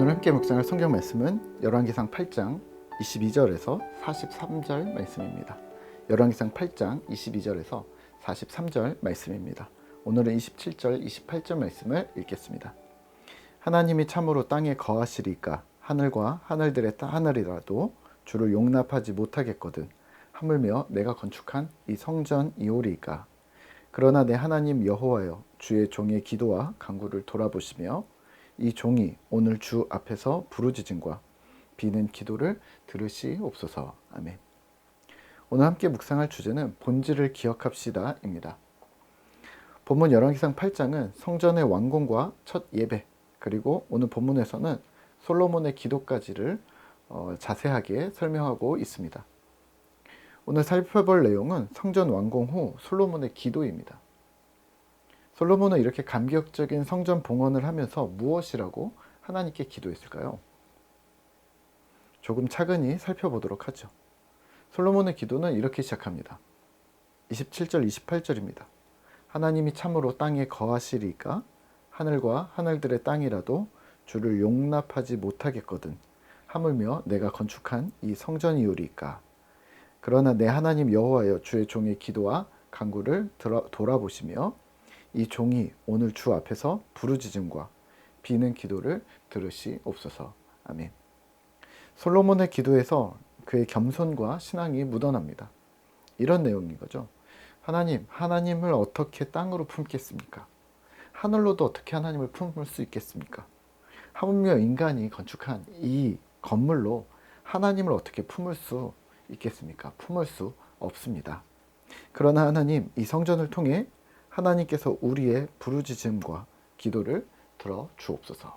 오늘 함께 묵상할 성경 말씀은 열왕기상 8장 22절에서 43절 말씀입니다. 열왕기상 8장 22절에서 43절 말씀입니다. 오늘은 27절, 28절 말씀을 읽겠습니다. 하나님이 참으로 땅에 거하시리까 하늘과 하늘들의 하늘이라도 주를 용납하지 못하겠거든 하물며 내가 건축한 이 성전이오리이까. 그러나 내 하나님 여호와여 주의 종의 기도와 간구를 돌아보시며 이 종이 오늘 주 앞에서 부르짖음과 비는 기도를 들으시옵소서. 아멘. 오늘 함께 묵상할 주제는 본질을 기억합시다 입니다. 본문 열왕기상 8장은 성전의 완공과 첫 예배, 그리고 오늘 본문에서는 솔로몬의 기도까지를 자세하게 설명하고 있습니다. 오늘 살펴볼 내용은 성전 완공 후 솔로몬의 기도입니다. 솔로몬은 이렇게 감격적인 성전 봉헌을 하면서 무엇이라고 하나님께 기도했을까요? 조금 차근히 살펴보도록 하죠. 솔로몬의 기도는 이렇게 시작합니다. 27절, 28절입니다. 하나님이 참으로 땅에 거하시리까 하늘과 하늘들의 땅이라도 주를 용납하지 못하겠거든 하물며 내가 건축한 이 성전이오리까. 그러나 내 하나님 여호와여 주의 종의 기도와 간구를 돌아보시며 이 종이 오늘 주 앞에서 부르짖음과 비는 기도를 들으시옵소서. 아멘. 솔로몬의 기도에서 그의 겸손과 신앙이 묻어납니다. 이런 내용인 거죠. 하나님을 어떻게 땅으로 품겠습니까? 하늘로도 어떻게 하나님을 품을 수 있겠습니까? 하물며 인간이 건축한 이 건물로 하나님을 어떻게 품을 수 있겠습니까? 품을 수 없습니다. 그러나 하나님, 이 성전을 통해 하나님께서 우리의 부르짖음과 기도를 들어 주옵소서.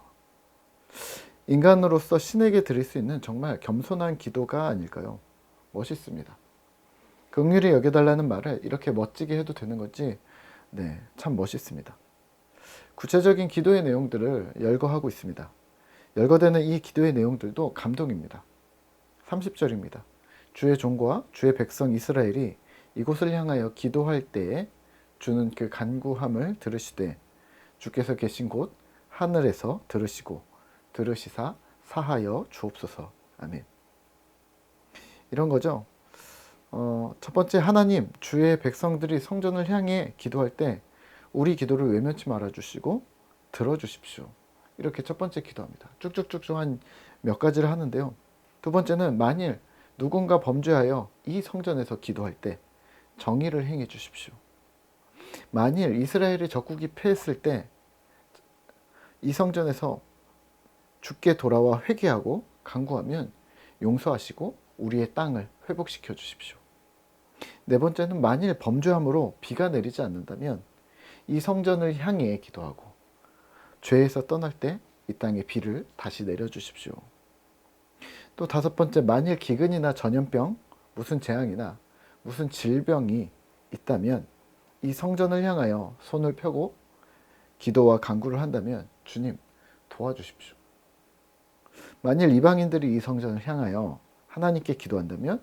인간으로서 신에게 드릴 수 있는 정말 겸손한 기도가 아닐까요? 멋있습니다. 긍휼히 여겨달라는 말을 이렇게 멋지게 해도 되는 건지 참 멋있습니다. 구체적인 기도의 내용들을 열거하고 있습니다. 열거되는 이 기도의 내용들도 감동입니다. 30절입니다. 주의 종과 주의 백성 이스라엘이 이곳을 향하여 기도할 때에 주는 그 간구함을 들으시되 주께서 계신 곳 하늘에서 들으시고 들으시사 사하여 주옵소서. 아멘. 이런 거죠. 첫 번째, 하나님, 주의 백성들이 성전을 향해 기도할 때 우리 기도를 외면치 말아주시고 들어주십시오. 이렇게 첫 번째 기도합니다. 쭉쭉쭉쭉 한 몇 가지를 하는데요. 두 번째는 만일 누군가 범죄하여 이 성전에서 기도할 때 정의를 행해 주십시오. 만일 이스라엘의 적국이 패했을 때 이 성전에서 주께 돌아와 회개하고 간구하면 용서하시고 우리의 땅을 회복시켜 주십시오. 네 번째는 만일 범죄함으로 비가 내리지 않는다면 이 성전을 향해 기도하고 죄에서 떠날 때 이 땅에 비를 다시 내려주십시오. 또 다섯 번째, 만일 기근이나 전염병, 무슨 재앙이나 무슨 질병이 있다면 이 성전을 향하여 손을 펴고 기도와 간구를 한다면 주님 도와주십시오. 만일 이방인들이 이 성전을 향하여 하나님께 기도한다면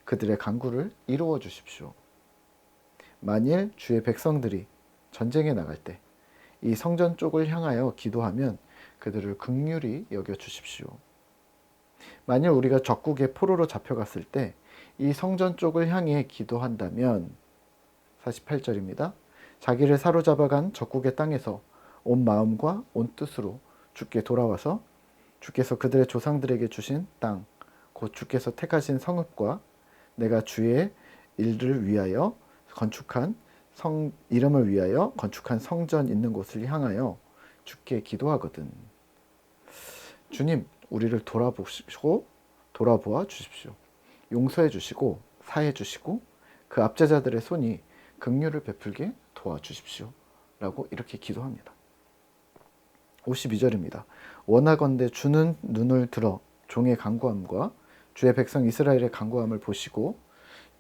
그들의 간구를 이루어 주십시오. 만일 주의 백성들이 전쟁에 나갈 때 이 성전 쪽을 향하여 기도하면 그들을 긍휼히 여겨 주십시오. 만일 우리가 적국의 포로로 잡혀갔을 때 이 성전 쪽을 향해 기도한다면 48절입니다. 자기를 사로잡아간 적국의 땅에서 온 마음과 온 뜻으로 주께 돌아와서 주께서 그들의 조상들에게 주신 땅, 곧 주께서 택하신 성읍과 내가 주의 일을 위하여 건축한 이름을 위하여 건축한 성전 있는 곳을 향하여 주께 기도하거든. 주님, 우리를 돌아보시고 돌아보아 주십시오. 용서해 주시고 사해 주시고 그 압제자들의 손이 긍휼을 베풀게 도와주십시오. 라고 이렇게 기도합니다. 52절입니다. 원하건대 주는 눈을 들어 종의 간구함과 주의 백성 이스라엘의 간구함을 보시고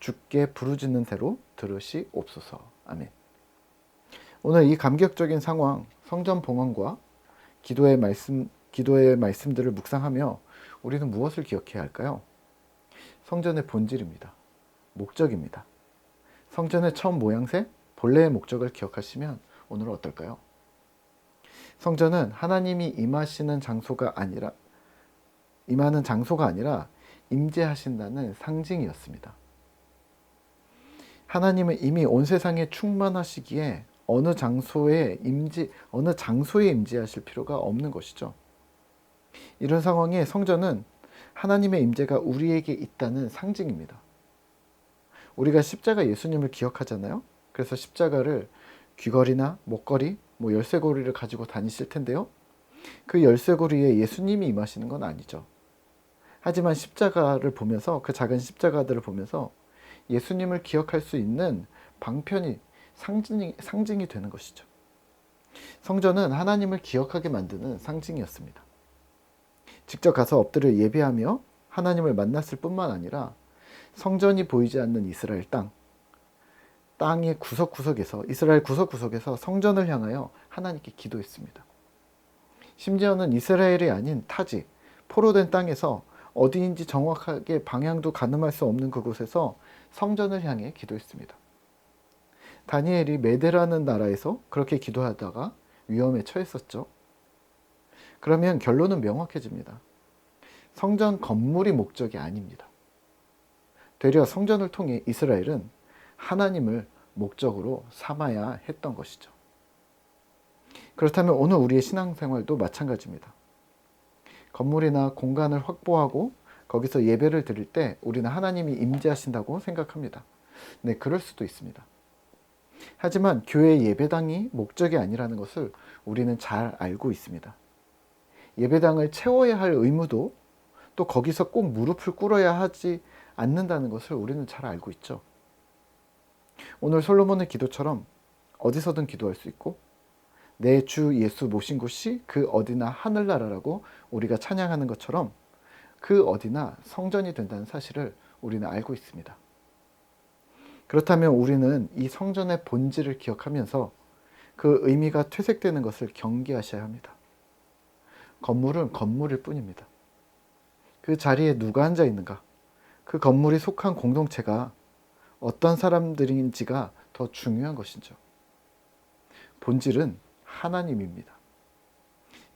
주께 부르짖는 대로 들으시옵소서. 아멘. 오늘 이 감격적인 상황, 성전 봉헌과 기도의 말씀들을 묵상하며 우리는 무엇을 기억해야 할까요? 성전의 본질입니다. 목적입니다. 성전의 처음 모양새, 본래의 목적을 기억하시면 오늘은 어떨까요? 성전은 하나님이 임하는 장소가 아니라 임재하신다는 상징이었습니다. 하나님은 이미 온 세상에 충만하시기에 어느 장소에 임재하실 필요가 없는 것이죠. 이런 상황에 성전은 하나님의 임재가 우리에게 있다는 상징입니다. 우리가 십자가 예수님을 기억하잖아요. 그래서 십자가를 귀걸이나 목걸이, 열쇠고리를 가지고 다니실 텐데요. 그 열쇠고리에 예수님이 임하시는 건 아니죠. 하지만 십자가를 보면서, 그 작은 십자가들을 보면서 예수님을 기억할 수 있는 방편이 상징이 되는 것이죠. 성전은 하나님을 기억하게 만드는 상징이었습니다. 직접 가서 엎드려 예배하며 하나님을 만났을 뿐만 아니라 성전이 보이지 않는 이스라엘 땅의 이스라엘 구석구석에서 성전을 향하여 하나님께 기도했습니다. 심지어는 이스라엘이 아닌 타지, 포로된 땅에서 어디인지 정확하게 방향도 가늠할 수 없는 그곳에서 성전을 향해 기도했습니다. 다니엘이 메대라는 나라에서 그렇게 기도하다가 위험에 처했었죠. 그러면 결론은 명확해집니다. 성전 건물이 목적이 아닙니다. 되려 성전을 통해 이스라엘은 하나님을 목적으로 삼아야 했던 것이죠. 그렇다면 오늘 우리의 신앙생활도 마찬가지입니다. 건물이나 공간을 확보하고 거기서 예배를 드릴 때 우리는 하나님이 임재하신다고 생각합니다. 네, 그럴 수도 있습니다. 하지만 교회 예배당이 목적이 아니라는 것을 우리는 잘 알고 있습니다. 예배당을 채워야 할 의무도 또 거기서 꼭 무릎을 꿇어야 하지 않는다는 것을 우리는 잘 알고 있죠. 오늘 솔로몬의 기도처럼 어디서든 기도할 수 있고 내 주 예수 모신 곳이 그 어디나 하늘나라라고 우리가 찬양하는 것처럼 그 어디나 성전이 된다는 사실을 우리는 알고 있습니다. 그렇다면 우리는 이 성전의 본질을 기억하면서 그 의미가 퇴색되는 것을 경계하셔야 합니다. 건물은 건물일 뿐입니다. 그 자리에 누가 앉아 있는가, 그 건물이 속한 공동체가 어떤 사람들인지가 더 중요한 것이죠. 본질은 하나님입니다.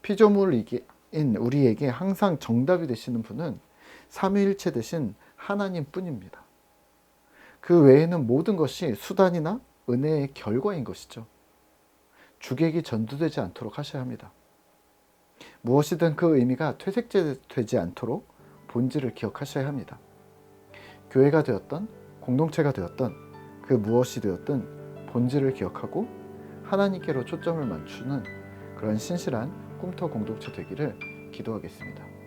피조물인 우리에게 항상 정답이 되시는 분은 삼위일체 되신 하나님 뿐입니다. 그 외에는 모든 것이 수단이나 은혜의 결과인 것이죠. 주객이 전도되지 않도록 하셔야 합니다. 무엇이든 그 의미가 퇴색되지 않도록 본질을 기억하셔야 합니다. 교회가 되었던, 공동체가 되었던, 그 무엇이 되었든 본질을 기억하고 하나님께로 초점을 맞추는 그런 신실한 꿈터 공동체 되기를 기도하겠습니다.